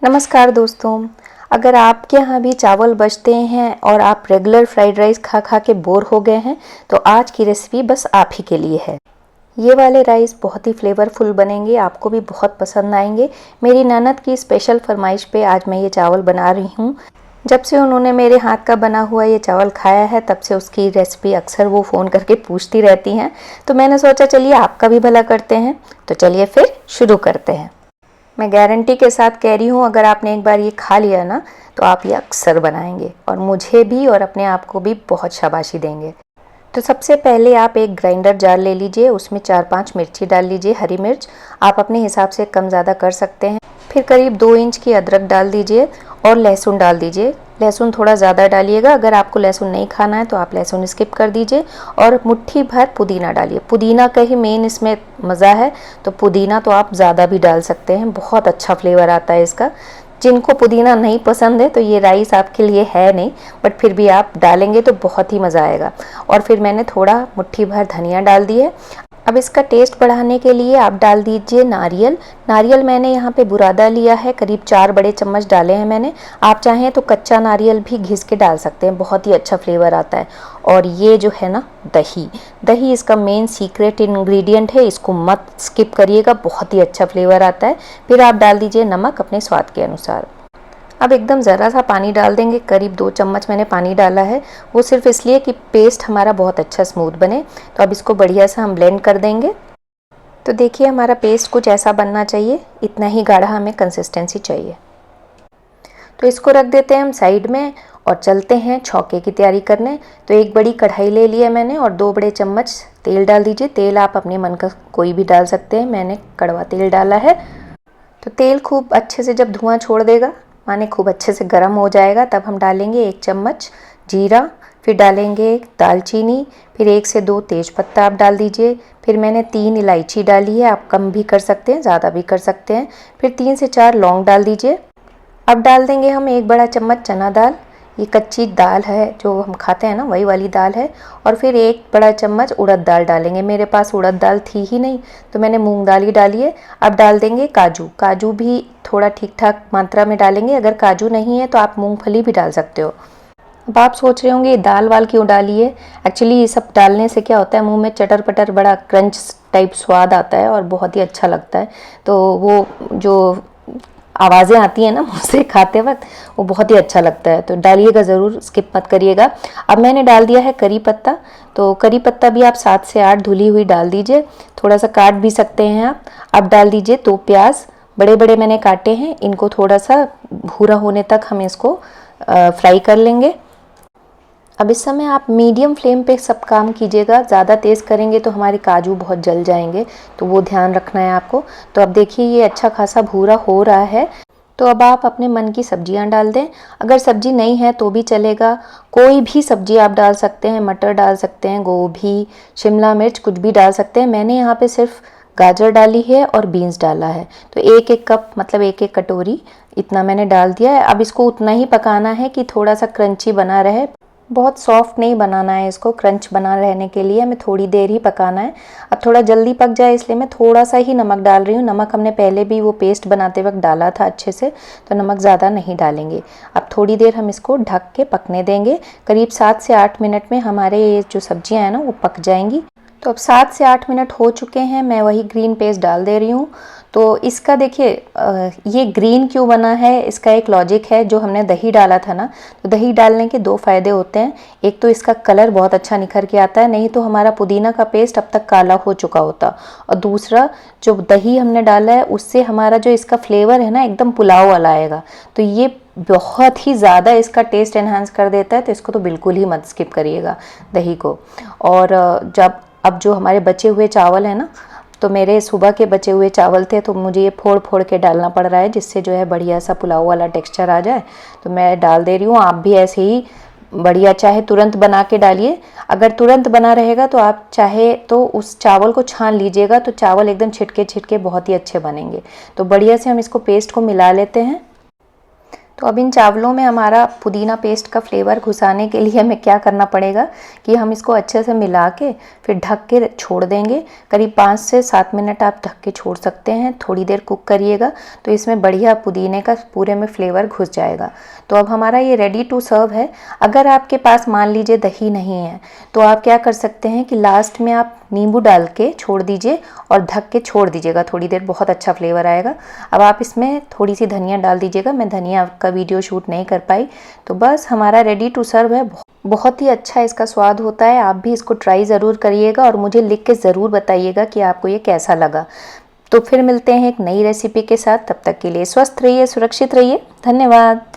नमस्कार दोस्तों। अगर आपके यहाँ भी चावल बचते हैं और आप रेगुलर फ्राइड राइस खा खा के बोर हो गए हैं तो आज की रेसिपी बस आप ही के लिए है। ये वाले राइस बहुत ही फ्लेवरफुल बनेंगे, आपको भी बहुत पसंद आएंगे। मेरी ननद की स्पेशल फरमाइश पे आज मैं ये चावल बना रही हूँ। जब से उन्होंने मेरे हाथ का बना हुआ ये चावल खाया है तब से उसकी रेसिपी अक्सर वो फ़ोन करके पूछती रहती हैं। तो मैंने सोचा चलिए आपका भी भला करते हैं। तो चलिए फिर शुरू करते हैं। मैं गारंटी के साथ कह रही हूँ, अगर आपने एक बार ये खा लिया ना तो आप ये अक्सर बनाएंगे और मुझे भी और अपने आप को भी बहुत शाबाशी देंगे। तो सबसे पहले आप एक ग्राइंडर जार ले लीजिए, उसमें 4-5 मिर्ची डाल लीजिए, हरी मिर्च आप अपने हिसाब से कम ज़्यादा कर सकते हैं। फिर करीब 2 इंच की अदरक डाल दीजिए और लहसुन डाल दीजिए। लहसुन थोड़ा ज़्यादा डालिएगा, अगर आपको लहसुन नहीं खाना है तो आप लहसुन स्किप कर दीजिए। और मुट्ठी भर पुदीना डालिए, पुदीना का ही मेन इसमें मज़ा है, तो पुदीना तो आप ज़्यादा भी डाल सकते हैं, बहुत अच्छा फ्लेवर आता है इसका। जिनको पुदीना नहीं पसंद है तो ये राइस आपके लिए है नहीं, बट फिर भी आप डालेंगे तो बहुत ही मज़ा आएगा। और फिर मैंने थोड़ा मुट्ठी भर धनिया डाल दी है। अब इसका टेस्ट बढ़ाने के लिए आप डाल दीजिए नारियल। नारियल मैंने यहाँ पे बुरादा लिया है, करीब 4 बड़े चम्मच डाले हैं मैंने। आप चाहें तो कच्चा नारियल भी घिस के डाल सकते हैं, बहुत ही अच्छा फ्लेवर आता है। और ये जो है ना दही, दही इसका मेन सीक्रेट इंग्रेडिएंट है, इसको मत स्किप करिएगा, बहुत ही अच्छा फ्लेवर आता है। फिर आप डाल दीजिए नमक अपने स्वाद के अनुसार। अब एकदम ज़रा सा पानी डाल देंगे, करीब 2 चम्मच मैंने पानी डाला है, वो सिर्फ इसलिए कि पेस्ट हमारा बहुत अच्छा स्मूथ बने। तो अब इसको बढ़िया से हम ब्लेंड कर देंगे। तो देखिए हमारा पेस्ट कुछ ऐसा बनना चाहिए, इतना ही गाढ़ा हमें कंसिस्टेंसी चाहिए। तो इसको रख देते हैं हम साइड में और चलते हैं छौके की तैयारी करने। तो एक बड़ी कढ़ाई ले लिया मैंने और 2 बड़े चम्मच तेल डाल दीजिए। तेल आप अपने मन का कोई भी डाल सकते हैं, मैंने कड़वा तेल डाला है। तो तेल खूब अच्छे से जब धुआं छोड़ देगा, माने खूब अच्छे से गर्म हो जाएगा, तब हम डालेंगे 1 चम्मच जीरा, फिर डालेंगे दालचीनी, फिर 1 से 2 तेज़पत्ता आप डाल दीजिए। फिर मैंने 3 इलायची डाली है, आप कम भी कर सकते हैं, ज़्यादा भी कर सकते हैं। फिर 3 से 4 लौंग डाल दीजिए। अब डाल देंगे हम 1 बड़ा चम्मच चना दाल, ये कच्ची दाल है जो हम खाते हैं ना, वही वाली दाल है। और फिर 1 बड़ा चम्मच उड़द दाल डालेंगे, मेरे पास उड़द दाल थी ही नहीं तो मैंने मूंग दाल ही डाली है। अब डाल देंगे काजू, काजू भी थोड़ा ठीक ठाक मात्रा में डालेंगे, अगर काजू नहीं है तो आप मूंगफली भी डाल सकते हो। अब आप सोच रहे होंगे ये दाल वाल क्यों डाली है। एक्चुअली ये सब डालने से क्या होता है, मुंह में चटर पटर बड़ा क्रंच टाइप स्वाद आता है और बहुत ही अच्छा लगता है। तो वो जो आवाज़ें आती हैं ना मुँह से खाते वक्त, वो बहुत ही अच्छा लगता है। तो डालिएगा ज़रूर, स्किप मत करिएगा। अब मैंने डाल दिया है करी पत्ता, तो करी पत्ता भी आप 7 से 8 धुली हुई डाल दीजिए, थोड़ा सा काट भी सकते हैं आप। अब डाल दीजिए 2 प्याज, बड़े बड़े मैंने काटे हैं, इनको थोड़ा सा भूरा होने तक हम इसको फ्राई कर लेंगे। अब इस समय आप मीडियम फ्लेम पे सब काम कीजिएगा, ज़्यादा तेज़ करेंगे तो हमारे काजू बहुत जल जाएंगे, तो वो ध्यान रखना है आपको। तो अब देखिए ये अच्छा खासा भूरा हो रहा है। तो अब आप अपने मन की सब्जियां डाल दें, अगर सब्जी नहीं है तो भी चलेगा, कोई भी सब्जी आप डाल सकते हैं, मटर डाल सकते हैं, गोभी, शिमला मिर्च, कुछ भी डाल सकते हैं। मैंने यहाँ पे सिर्फ गाजर डाली है और बीन्स डाला है। तो 1-1 कप मतलब 1-1 कटोरी इतना मैंने डाल दिया है। अब इसको उतना ही पकाना है कि थोड़ा सा क्रंची बना रहे, बहुत सॉफ्ट नहीं बनाना है इसको, क्रंच बना रहने के लिए हमें थोड़ी देर ही पकाना है। अब थोड़ा जल्दी पक जाए इसलिए मैं थोड़ा सा ही नमक डाल रही हूँ। नमक हमने पहले भी वो पेस्ट बनाते वक्त डाला था अच्छे से, तो नमक ज़्यादा नहीं डालेंगे। अब थोड़ी देर हम इसको ढक के पकने देंगे, करीब 7 से 8 मिनट में हमारे ये जो सब्जियाँ हैं ना वो पक जाएंगी। तो अब 7 से 8 मिनट हो चुके हैं, मैं वही ग्रीन पेस्ट डाल दे रही हूँ। तो इसका देखिए ये ग्रीन क्यों बना है, इसका एक लॉजिक है। जो हमने दही डाला था ना, तो दही डालने के 2 फ़ायदे होते हैं। एक तो इसका कलर बहुत अच्छा निखर के आता है, नहीं तो हमारा पुदीना का पेस्ट अब तक काला हो चुका होता। और दूसरा जो दही हमने डाला है उससे हमारा जो इसका फ्लेवर है ना एकदम पुलाव वाला आएगा, तो ये बहुत ही ज़्यादा इसका टेस्ट एनहांस कर देता है। तो इसको तो बिल्कुल ही मत स्किप करिएगा दही को। और जब अब जो हमारे बचे हुए चावल हैं ना, तो मेरे सुबह के बचे हुए चावल थे तो मुझे ये फोड़ फोड़ के डालना पड़ रहा है, जिससे जो है बढ़िया सा पुलाव वाला टेक्सचर आ जाए। तो मैं डाल दे रही हूँ, आप भी ऐसे ही बढ़िया चाहे तुरंत बना के डालिए। अगर तुरंत बना रहेगा तो आप चाहे तो उस चावल को छान लीजिएगा, तो चावल एकदम छिटके छिटके बहुत ही अच्छे बनेंगे। तो बढ़िया से हम इसको पेस्ट को मिला लेते हैं। तो अब इन चावलों में हमारा पुदीना पेस्ट का फ्लेवर घुसाने के लिए हमें क्या करना पड़ेगा कि हम इसको अच्छे से मिला के फिर ढक के छोड़ देंगे। करीब 5 से 7 मिनट आप ढक के छोड़ सकते हैं, थोड़ी देर कुक करिएगा तो इसमें बढ़िया पुदीने का पूरे में फ्लेवर घुस जाएगा। तो अब हमारा ये रेडी टू सर्व है। अगर आपके पास मान लीजिए दही नहीं है तो आप क्या कर सकते हैं कि लास्ट में आप नींबू डाल के छोड़ दीजिए और ढक के छोड़ दीजिएगा थोड़ी देर, बहुत अच्छा फ्लेवर आएगा। अब आप इसमें थोड़ी सी धनिया डाल दीजिएगा, मैं धनिया का वीडियो शूट नहीं कर पाई। तो बस हमारा रेडी टू सर्व है। बहुत ही अच्छा इसका स्वाद होता है। आप भी इसको ट्राई ज़रूर करिएगा और मुझे लिख के ज़रूर बताइएगा कि आपको ये कैसा लगा। तो फिर मिलते हैं एक नई रेसिपी के साथ, तब तक के लिए स्वस्थ रहिए, सुरक्षित रहिए। धन्यवाद।